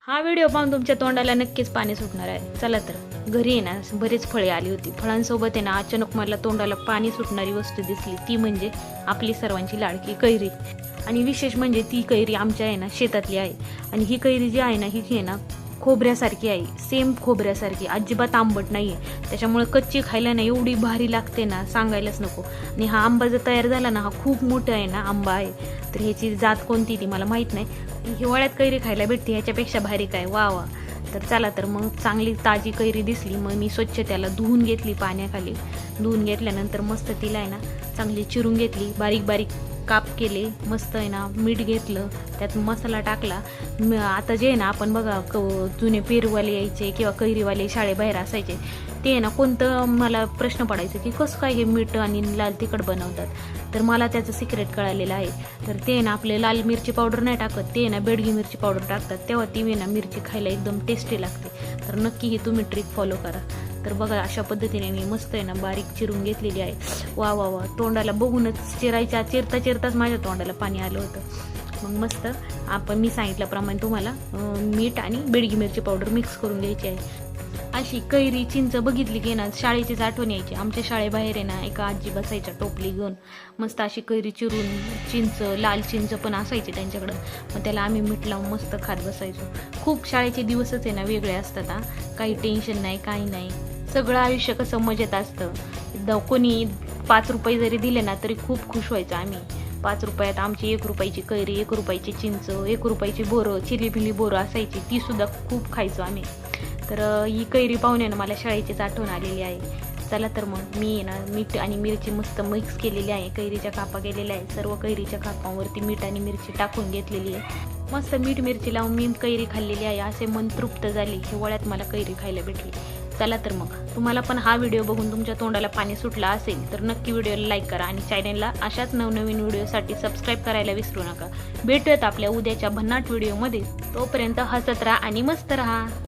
हा व्हिडिओ पाहून तुमच्या तोंडाला नक्कीच पाणी सुटणार आहे. चला तर घरी आहे ना बरीच फळे आली होती. फळांसोबत आहे ना अचानक मला तोंडाला पाणी सुटणारी वस्तू दिसली, ती म्हणजे आपली सर्वांची लाडकी कैरी. आणि विशेष म्हणजे ती कैरी आमच्या आहे ना शेतातली आहे. आणि ही कैरी जी आहे ना ही आहे ना खोबऱ्यासारखी आहे, सेम खोबऱ्यासारखी, अजिबात आंबट नाही आहे. त्याच्यामुळे कच्ची खायला ना एवढी भारी लागते ना सांगायलाच नको. आणि हा आंबा जर तयार झाला ना, हा खूप मोठा आहे ना आंबा आहे. तर ह्याची जात कोणती ती मला माहीत नाही. हिवाळ्यात कैरी खायला भेटते, ह्याच्यापेक्षा भारी काय. वा वा. तर चला तर मग चांगली ताजी कैरी दिसली, मग मी स्वच्छ त्याला धुवून घेतली पाण्याखाली. धुवून घेतल्यानंतर मस्त तिला आहे ना चांगली चिरून घेतली, बारीक बारीक काप केले. मस्त आहे ना मीठ घेतलं, त्यात मसाला टाकला. आता जे आहे ना आपण बघा जुने पेरूवाले यायचे किंवा कैरीवाले शाळेबाहेर असायचे, ते आहे ना कोणतं मला प्रश्न पडायचा की कसं काय हे मीठ आणि लाल तिखट बनवतात. तर मला त्याचं सिक्रेट कळालेलं आहे. तर ते आहे ना आपले लाल मिरची पावडर नाही टाकत, ते आहे ना बेडगी मिरची पावडर टाकतात, तेव्हा ती आहे ना मिरची खायला एकदम टेस्टी लागते. तर नक्की ही तुम्ही ट्रिक फॉलो करा. तर बघा अशा पद्धतीने मी मस्त आहे ना बारीक चिरून घेतलेली आहे. वा वा वा. तोंडाला बघूनच चिरताच माझ्या तोंडाला पाणी आलं होतं. मग मस्त आपण मी सांगितल्याप्रमाणे तुम्हाला मीठ आणि बेडगी मिरची पावडर मिक्स करून घ्यायची आहे. अशी कैरी चिंच बघितली की ना शाळेचीच आठवण यायची. आमच्या शाळेबाहेर आहे ना एका आजी बसायच्या टोपली घेऊन, मस्त अशी कैरी चिरून, चिंच लाल चिंच पण असायची त्यांच्याकडं, मग त्याला आम्ही मीठ लावून मस्त खात बसायचो. खूप शाळेचे दिवसच आहे ना वेगळे असतात. काही टेन्शन नाही, काही नाही, सगळं आयुष्य कसं मजेत असतं. कोणी 5 रुपये जरी दिले ना तरी खूप खुश व्हायचं आम्ही. 5 रुपयात आमची 1 रुपयाची कैरी, 1 रुपयाची चिंच, 1 रुपयाची बोरं, चिलीपिली बोरं असायची, ती सुद्धा खूप खायचो आम्ही. तर ही कैरी पाहून आहे ना मला शाळेचीच आठवण आलेली आहे. चला तर मग मी ना मीठ आणि मिरची मस्त मिक्स केलेली आहे, कैरीच्या कापा केलेल्या आहे. सर्व कैरीच्या कापावरती मीठ आणि मिरची टाकून घेतलेली आहे. मस्त मीठ मिरची लावून मी कैरी खाल्लेली आहे. असे मन तृप्त झाले. हिवाळ्यात मला कैरी खायला भेटली. चला तर मग तुम्हाला पण हा व्हिडिओ बघून तुमच्या तोंडाला पाणी सुटला असेल तर नक्की व्हिडिओला लाईक करा आणि चॅनलला अशाच नवनवीन व्हिडिओसाठी सबस्क्राईब करायला विसरू नका. भेटूयात आपल्या उद्याच्या भन्नाट व्हिडिओमध्ये. तोपर्यंत हसत राहा आणि मस्त राहा.